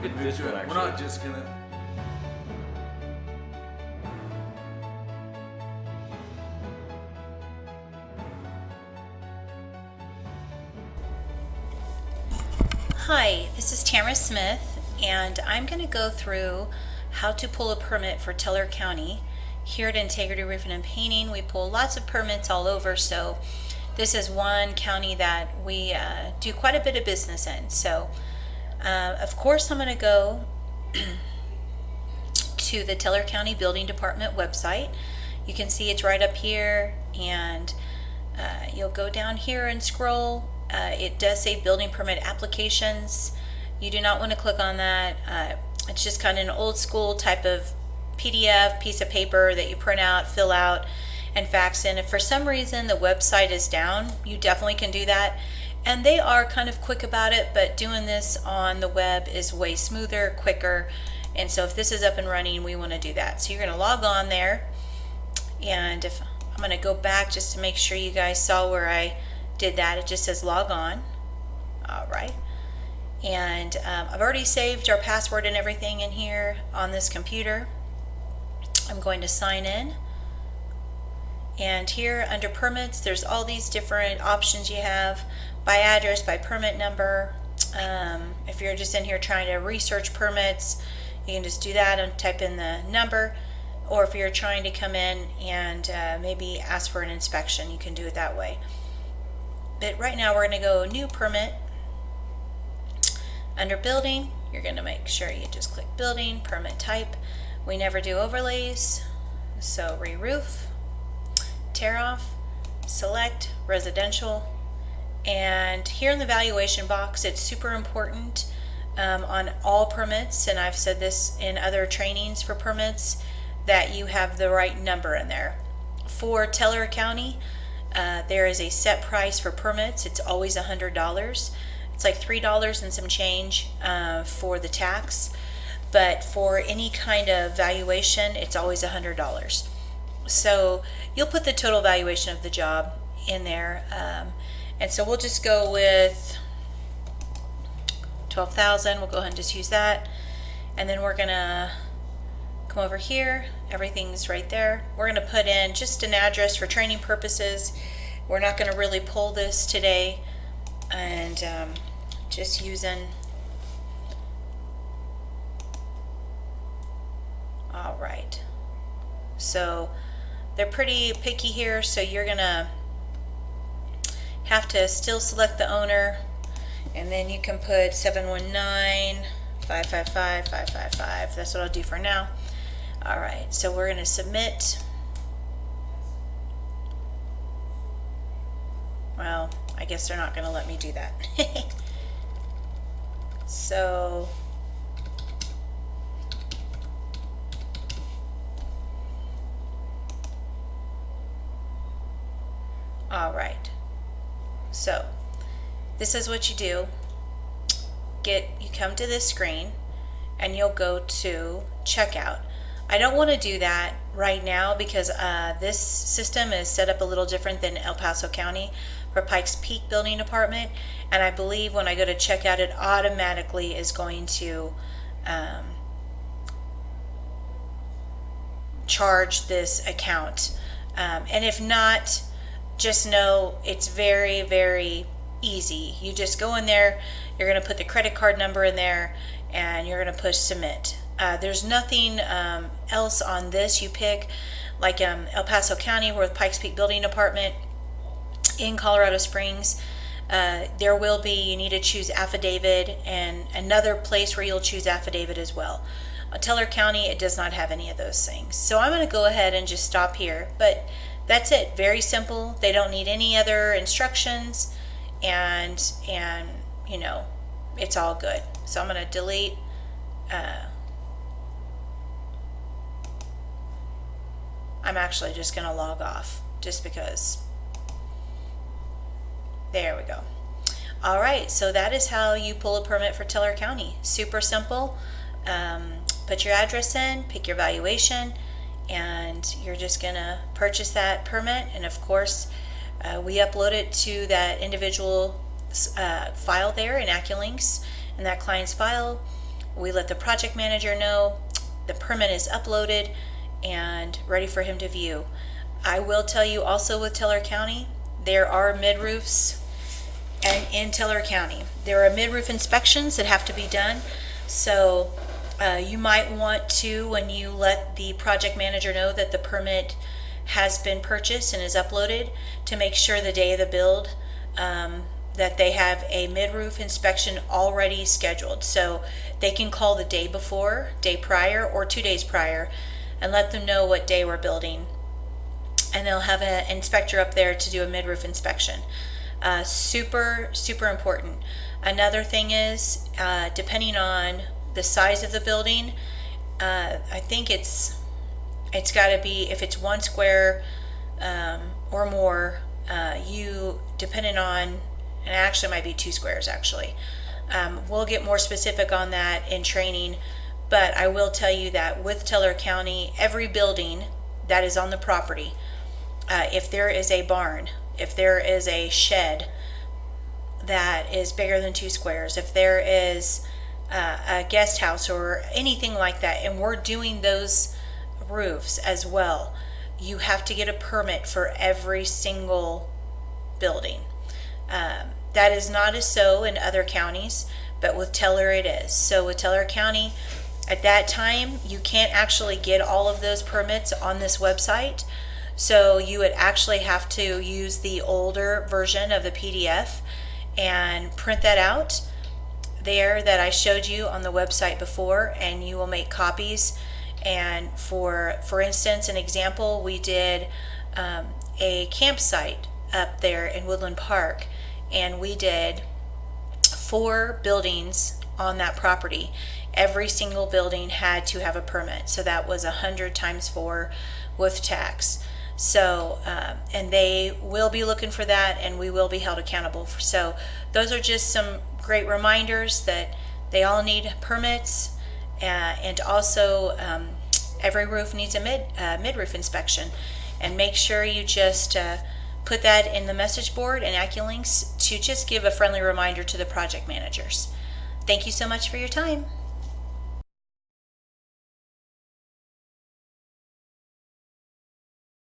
Good This visual, one, we're not just gonna. Hi, this is Tamara Smith, and I'm going to go through how to pull a permit for Teller County. Here at Integrity Roofing and Painting, we pull lots of permits all over, so this is one county that we do quite a bit of business in. So, of course, I'm going to go to the Teller County Building Department website. You can see it's right up here, and you'll go down here and scroll. It does say building permit applications. You do not want to click on that. It's just kind of an old school type of PDF piece of paper that you print out, fill out, and fax in. If for some reason the website is down, you definitely can do that. And they are kind of quick about it, but doing this on the web is way smoother, quicker. And so if this is up and running, we want to do that. So you're going to log on there. And if I'm going to go back just to make sure you guys saw where I did that. It just says log on. All right. And I've already saved our password and everything in here on this computer. I'm going to sign in. And here under permits, there's all these different options you have by address, by permit number. If you're just in here trying to research permits, you can just do that and type in the number. Or if you're trying to come in and maybe ask for an inspection, you can do it that way. But right now we're going to go new permit. Under building, you're going to make sure you just click building, permit type. We never do overlays, so re-roof, tear off, select residential. And here in the valuation box, it's super important on all permits, and I've said this in other trainings for permits, that you have the right number in there. For Teller County, there is a set price for permits. It's always $100. It's like $3 and some change for the tax, but for any kind of valuation, it's always $100. So you'll put the total valuation of the job in there, and so we'll just go with 12,000. We'll go ahead and just use that, and then we're gonna come over here. Everything's right there. We're going to put in just an address for training purposes. We're not going to really pull this today, and just using. All right. So they're pretty picky here, so you're going to have to still select the owner, and then you can put 719-555-555. That's what I'll do for now. All right, so we're going to submit. Well, I guess they're not going to let me do that. So, all right. So, this is what you do. You come to this screen, and you'll go to checkout. I don't want to do that right now because this system is set up a little different than El Paso County for Pikes Peak Building Department, and I believe when I go to checkout, it automatically is going to charge this account. And if not, just know it's very, very easy. You just go in there, you're going to put the credit card number in there, and you're going to push submit. There's nothing else on this you pick, like El Paso County with Pikes Peak Building Department in Colorado Springs. There will be, you need to choose affidavit, and another place where you'll choose affidavit as well. Teller County, it does not have any of those things. So I'm going to go ahead and just stop here, but that's it. Very simple. They don't need any other instructions, and you know, it's all good. So I'm going to delete. I'm actually just going to log off just because. There we go. All right, so that is how you pull a permit for Teller County. Super simple. Put your address in, pick your valuation, and you're just going to purchase that permit. And of course, we upload it to that individual file there in AccuLinks, in that client's file. We let the project manager know the permit is uploaded and ready for him to view. I will tell you also with Teller County, there are mid-roofs and in Teller County. There are mid-roof inspections that have to be done. So you might want to, when you let the project manager know that the permit has been purchased and is uploaded, to make sure the day of the build that they have a mid-roof inspection already scheduled. So they can call the day before, day prior, or 2 days prior and let them know what day we're building. And they'll have an inspector up there to do a mid-roof inspection. Super, super important. Another thing is, depending on the size of the building, I think it's got to be, if it's 1 square or more, depending on, and actually it might be 2 squares actually. We'll get more specific on that in training, but I will tell you that with Teller County, every building that is on the property, if there is a barn, if there is a shed that is bigger than 2 squares, if there is a guest house or anything like that, and we're doing those roofs as well, you have to get a permit for every single building. That is not as so in other counties, but with Teller it is. So with Teller County, at that time, you can't actually get all of those permits on this website. So you would actually have to use the older version of the PDF and print that out there that I showed you on the website before, and you will make copies. And for instance, an example, we did a campsite up there in Woodland Park, and we did 4 buildings on that property. Every single building had to have a permit, so that was 100 times 4 with tax. So and they will be looking for that, and we will be held accountable for. So those are just some great reminders that they all need permits, and also every roof needs a mid-roof inspection. And make sure you just put that in the message board and AccuLinks to just give a friendly reminder to the project managers. Thank you so much for your time.